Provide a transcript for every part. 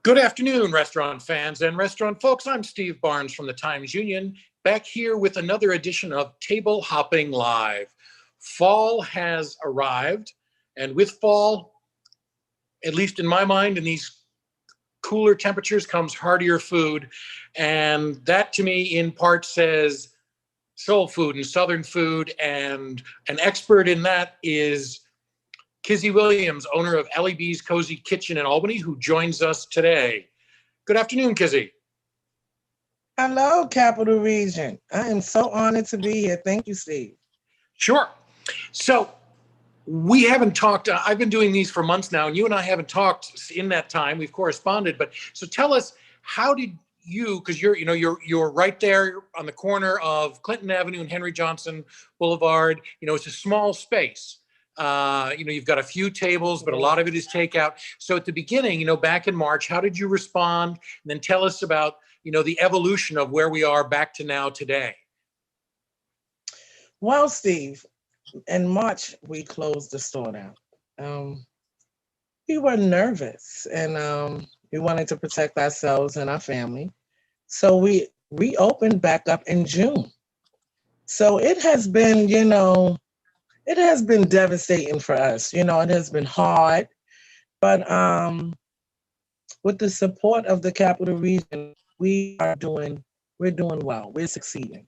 Good afternoon, restaurant fans and restaurant folks. I'm Steve Barnes from the Times Union, back here with another edition of Table Hopping Live. Fall has arrived, and with fall, at least in my mind, in these cooler temperatures comes heartier food. And that to me, in part, says soul food and Southern food. And an expert in that is Kizzy Williams, owner of Allie's Cozy Kitchen in Albany, who joins us today. Good afternoon, Kizzy. Hello, Capital Region. I am so honored to be here. Thank you, Steve. Sure. So we haven't talked. I've been doing these for months now, and you and I haven't talked in that time. We've corresponded, but so tell us, how did you? Because you're right there on the corner of Clinton Avenue and Henry Johnson Boulevard. It's a small space. You've got a few tables, but a lot of it is takeout. So at the beginning, back in March, how did you respond? And then tell us about, the evolution of where we are back to now today. Well, Steve, in March, we closed the store down. We were nervous and we wanted to protect ourselves and our family. So we reopened back up in June. So it has been, it has been devastating for us. It has been hard, but with the support of the Capital Region, we're doing well. We're succeeding.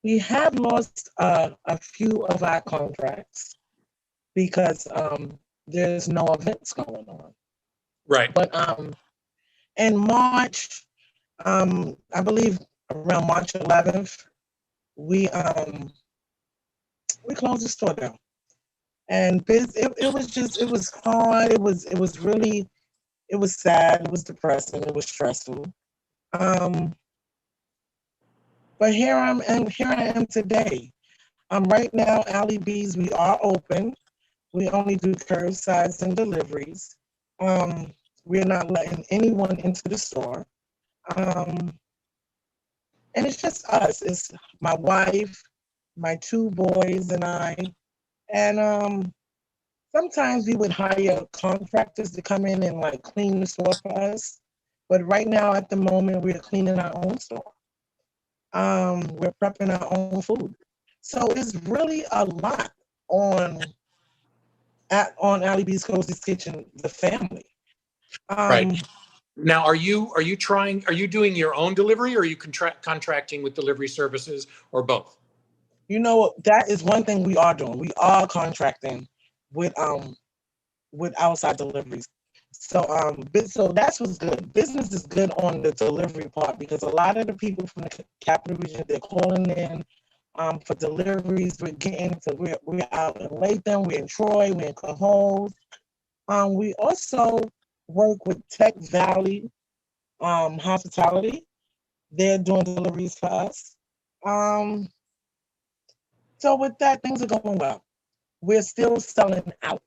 We have lost a few of our contracts because there's no events going on. Right. But in March, I believe around March 11th, we closed the store down, and it was hard. It was sad. It was depressing. It was stressful. But here I am today. Right now, Allie B's, we are open. We only do curbsides and deliveries. We're not letting anyone into the store. And it's just us. It's my wife, my two boys, and I. And sometimes we would hire contractors to come in and clean the store for us. But right now, at the moment, we're cleaning our own store. We're prepping our own food. So it's really a lot on Allie B's Cozy Kitchen, the family. Right. Now, are you doing your own delivery, or are you contracting with delivery services, or both? That is one thing we are doing. We are contracting with outside deliveries. So that's what's good. Business is good on the delivery part because a lot of the people from the Capital Region, they're calling in for deliveries. We're out in Latham, we're in Troy, we're in Cohoes. We also work with Tech Valley Hospitality. They're doing deliveries for us. So with that, things are going well. We're still selling out.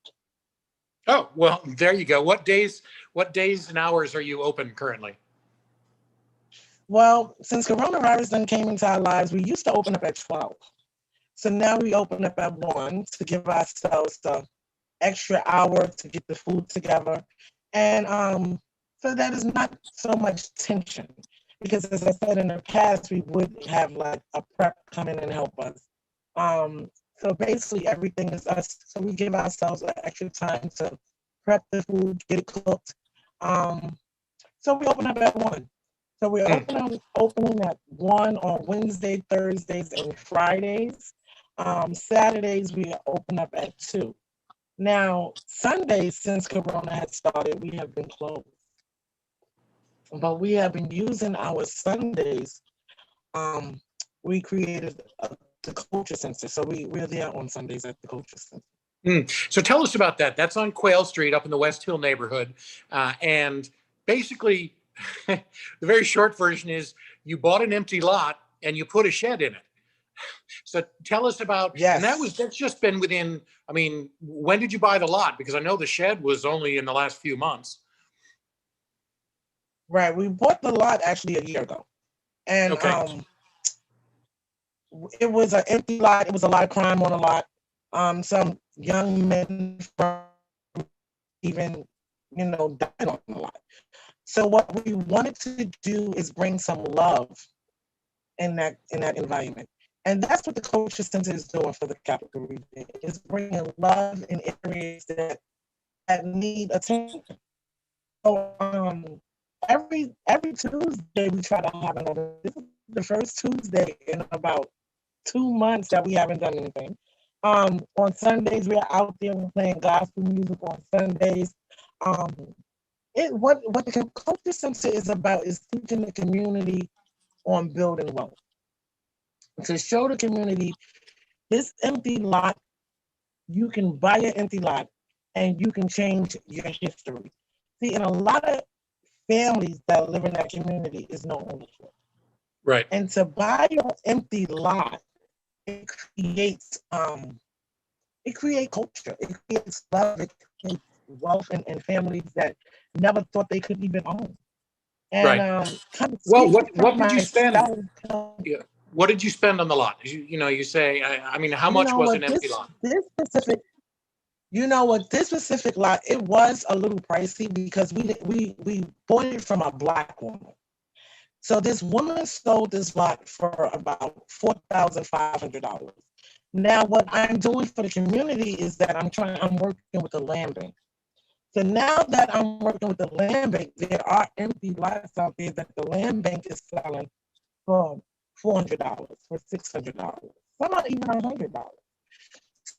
Oh, well, there you go. What days and hours are you open currently? Well, since coronavirus then came into our lives, we used to open up at 12. So now we open up at 1 to give ourselves the extra hour to get the food together. And so that is not so much tension. Because as I said in the past, we would have a prep come in and help us. So basically everything is us. So we give ourselves an extra time to prep the food, get it cooked. So we open up at 1. So we're opening at 1 on Wednesday, Thursdays, and Fridays. Saturdays we open up at 2. Now, Sundays, since Corona had started, we have been closed. But we have been using our Sundays. We created the Culture Center. So we're there on Sundays at the Culture Center. So tell us about that. That's on Quail Street up in the West Hill neighborhood. And basically, the very short version is you bought an empty lot and you put a shed in it. So tell us about, yes. And that's just been within, when did you buy the lot? Because I know the shed was only in the last few months. Right. We bought the lot actually a year ago. And okay. It was an empty lot. It was a lot of crime on the lot. Some young men from even died on the lot. So what we wanted to do is bring some love in that environment. And that's what the Culture Center is doing for the Capital Region. It's bringing love in areas that need attention. So every Tuesday we try to have another. This is the first Tuesday in about 2 months that we haven't done anything. On Sundays we're out there, we're playing gospel music on Sundays. What the Culture Center is about is teaching the community on building wealth. To show the community this empty lot, you can buy an empty lot and you can change your history. See, and a lot of families that live in that community is no ownership. Right. And to buy your empty lot, it creates culture, it creates love, it creates wealth and families that never thought they could even own. And right. Well, what did you spend? Yeah. What did you spend on the lot? You say, I mean, how much was an empty lot? This specific lot, it was a little pricey because we bought it from a Black woman. So this woman sold this lot for about $4,500. Now, what I'm doing for the community is that I'm working with the land bank. So now that I'm working with the land bank, there are empty lots out there that the land bank is selling for $400, for $600. Some are even $100.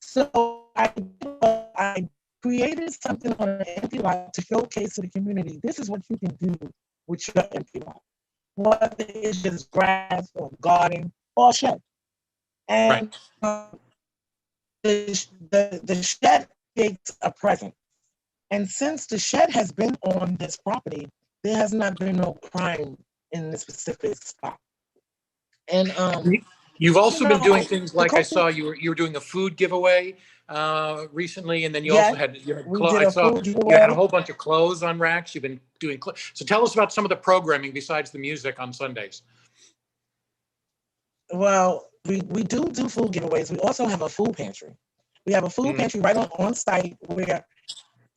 So I created something on an empty lot to showcase to the community. This is what you can do with your empty lot. Whether it's just grass or garden or shed. And the shed creates a presence. And since the shed has been on this property, there has not been no crime in this specific spot. And you've also been doing things like I saw you were doing a food giveaway recently, and then you also had I saw you had a whole bunch of clothes on racks. You've been doing so. Tell us about some of the programming besides the music on Sundays. Well, we do food giveaways. We also have a food pantry. We have a food pantry right on site where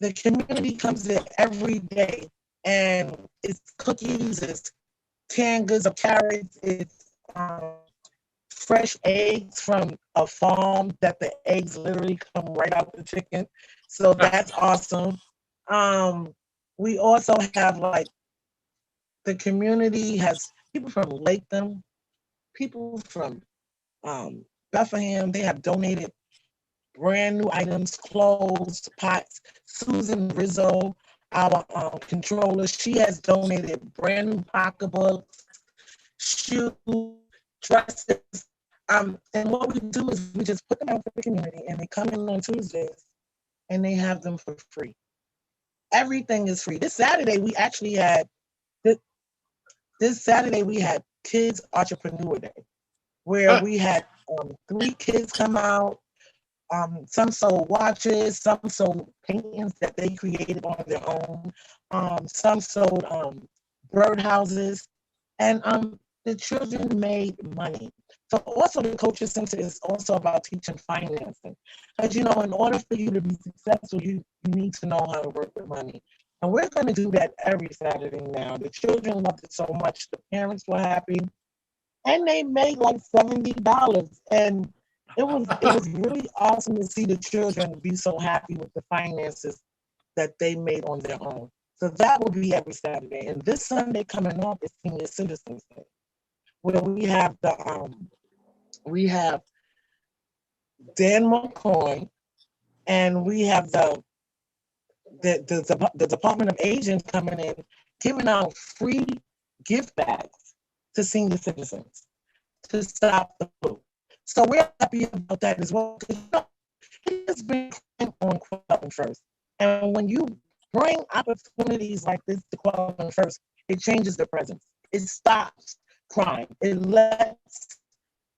the community comes in every day, and it's cookies, it's canned goods of carrots, it's fresh eggs from a farm that the eggs literally come right out the chicken. So that's awesome. We also have the community has people from Latham, people from Bethlehem. They have donated brand new items, clothes, pots. Susan Rizzo, our controller, she has donated brand new pocketbooks, shoes, dresses. And what we do is we just put them out for the community, and they come in on Tuesdays and they have them for free. Everything is free. This Saturday we actually had Kids Entrepreneur Day, where we had 3 kids come out. Some sold watches, some sold paintings that they created on their own. Some sold birdhouses, and the children made money. So also the Culture Center is also about teaching financing. Because, in order for you to be successful, you need to know how to work with money. And we're going to do that every Saturday now. The children loved it so much. The parents were happy. And they made like $70. And it was really awesome to see the children be so happy with the finances that they made on their own. So that will be every Saturday. And this Sunday coming up is Senior Citizens Day, where we have Dan McCoy, and we have the Department of Agents coming in, giving out free gift bags to senior citizens to stop the flu. So we're happy about that as well, because it's been on Qualifying First. And when you bring opportunities like this to Qualifying First, it changes the presence. It stops crime. It lets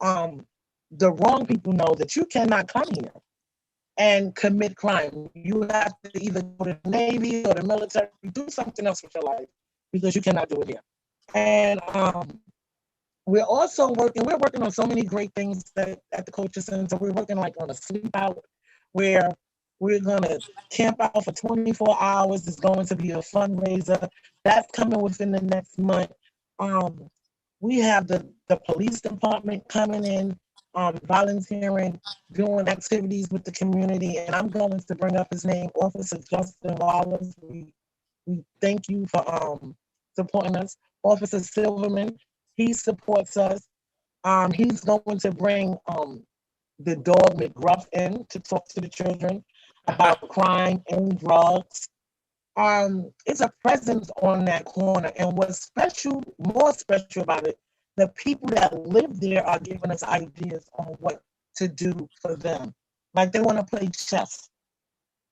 the wrong people know that you cannot come here and commit crime. You have to either go to the Navy or the military, do something else with your life, because you cannot do it here. And we're working on so many great things at the Culture Center. We're working on a sleep out where We're going to camp out for 24 hours. It's going to be a fundraiser. That's coming within the next month. We have the police department coming in, volunteering, doing activities with the community. And I'm going to bring up his name, Officer Justin Wallace. We thank you for supporting us. Officer Silverman, he supports us. He's going to bring the dog McGruff in to talk to the children about crime and drugs. It's a presence on that corner. And what's special, more special about it, the people that live there are giving us ideas on what to do for them. Like they want to play chess.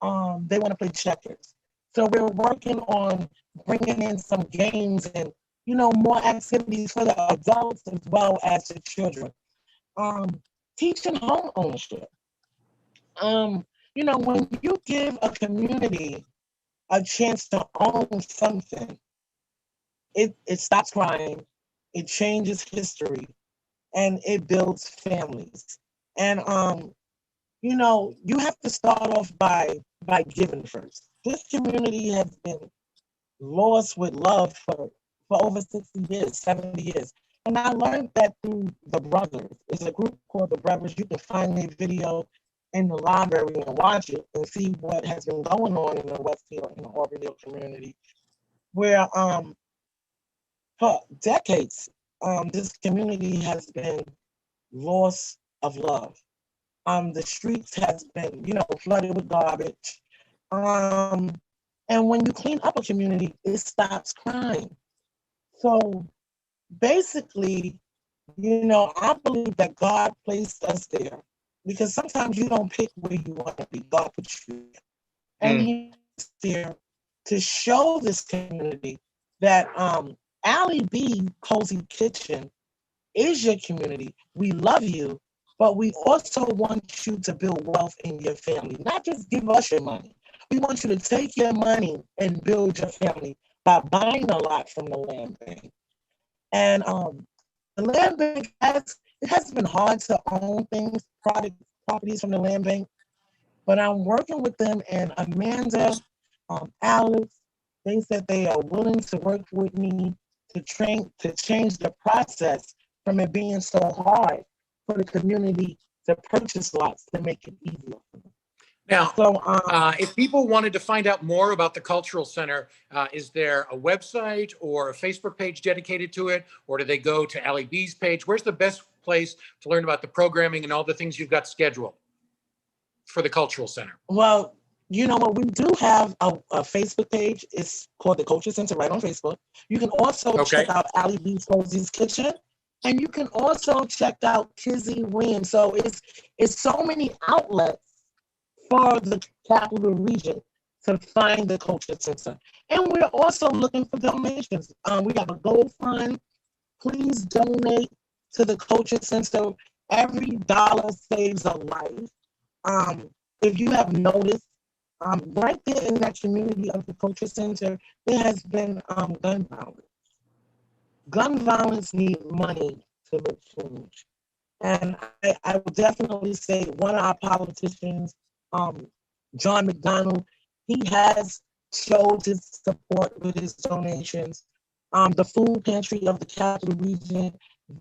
They want to play checkers. So we're working on bringing in some games and, more activities for the adults as well as the children. Teaching home ownership. When you give a community a chance to own something, it stops crime, it changes history, and it builds families. And you have to start off by giving first. This community has been lost with love for over 60 years, 70 years. And I learned that through the Brothers. It's a group called the Brothers. You can find their video in the library and watch it and see what has been going on in the Westfield and the Auburndale community, where for decades, this community has been loss of love. The streets has been, flooded with garbage. And when you clean up a community, it stops crime. So basically, I believe that God placed us there because sometimes you don't pick where you want to be. God puts you there. And He's there to show this community that Allie B Cozy Kitchen is your community. We love you, but we also want you to build wealth in your family. Not just give us your money. We want you to take your money and build your family by buying a lot from the land bank. And the land bank has been hard to own properties from the land bank, but I'm working with them, and Amanda, Alex, they said they are willing to work with me to change the process from it being so hard for the community to purchase lots to make it easier for them. Now, if people wanted to find out more about the Cultural Center, is there a website or a Facebook page dedicated to it? Or do they go to Allie B's page? Where's the best place to learn about the programming and all the things you've got scheduled for the Cultural Center? Well, you know what? We do have a Facebook page. It's called the Cultural Center right on Facebook. You can also check out Allie B's Cozy's Kitchen. And you can also check out Kizzy Williams. So it's so many outlets for the capital region to find the Culture Center. And we're also looking for donations. We have a GoFund. Please donate to the Culture Center. Every dollar saves a life. If you have noticed, right there in that community of the Culture Center, there has been gun violence. Gun violence needs money to make change. And I would definitely say one of our politicians, John McDonald, he has showed his support with his donations. The food pantry of the capital region,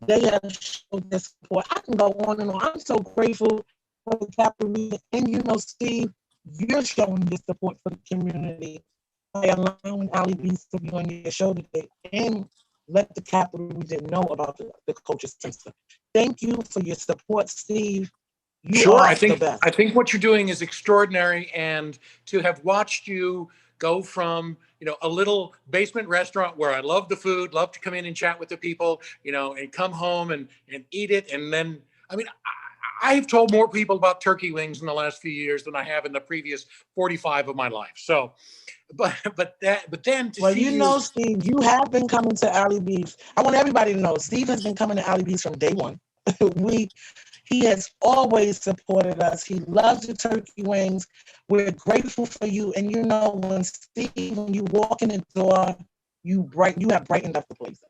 they have showed their support. I can go on and on. I'm so grateful for the capital region. And Steve, you're showing your support for the community by allowing Allie B to be on your show today and let the capital region know about the Culture Center. Thank you for your support, Steve. Sure, I think what you're doing is extraordinary, and to have watched you go from a little basement restaurant where I love the food, love to come in and chat with the people, and come home and eat it, and then I've told more people about turkey wings in the last few years than I have in the previous 45 of my life. So, but then Steve, you have been coming to Allie B's. I want everybody to know Steve has been coming to Allie B's from day one. He has always supported us. He loves the turkey wings. We're grateful for you. And when you walk in the door, you have brightened up the place.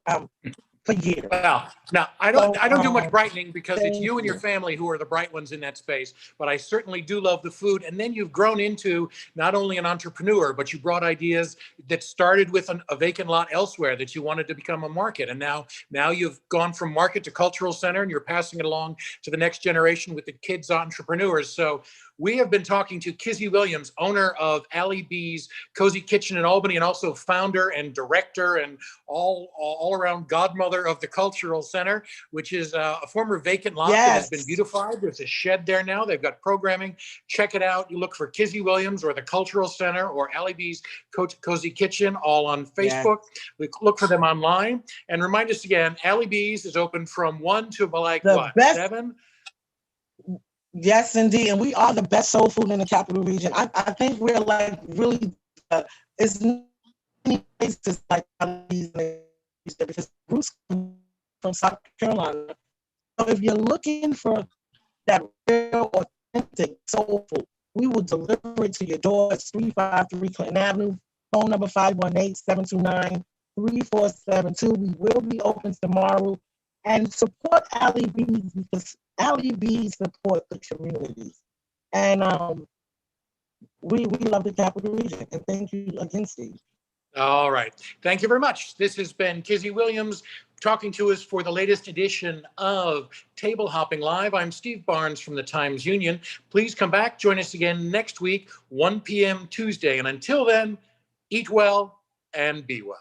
for years. Well, now I don't do much brightening because it's you and your family who are the bright ones in that space. But I certainly do love the food. And then you've grown into not only an entrepreneur, but you brought ideas that started with a vacant lot elsewhere that you wanted to become a market. And now you've gone from market to cultural center, and you're passing it along to the next generation with the kids entrepreneurs. So we have been talking to Kizzy Williams, owner of Allie B's Cozy Kitchen in Albany, and also founder and director and all around godmother of the Cultural Center, which is a former vacant lot that has been beautified. There's a shed there now. They've got programming. Check it out. You look for Kizzy Williams or the Cultural Center or Allie B's Cozy Kitchen, all on Facebook. We look for them online. And remind us again, Allie B's is open from 1 to what, 7? Yes, indeed. And we are the best soul food in the capital region. I think we're like really, it's many places like these because roots come from South Carolina. So if you're looking for that real, authentic soul food, we will deliver it to your door. It's 353 Clinton Avenue, phone number 518-729-3472. We will be open tomorrow. And support Allie B's because Allie B's support the communities. And we love the capital region. And thank you again, Steve. All right. Thank you very much. This has been Kizzy Williams talking to us for the latest edition of Table Hopping Live. I'm Steve Barnes from the Times-Union. Please come back. Join us again next week, 1 p.m. Tuesday. And until then, eat well and be well.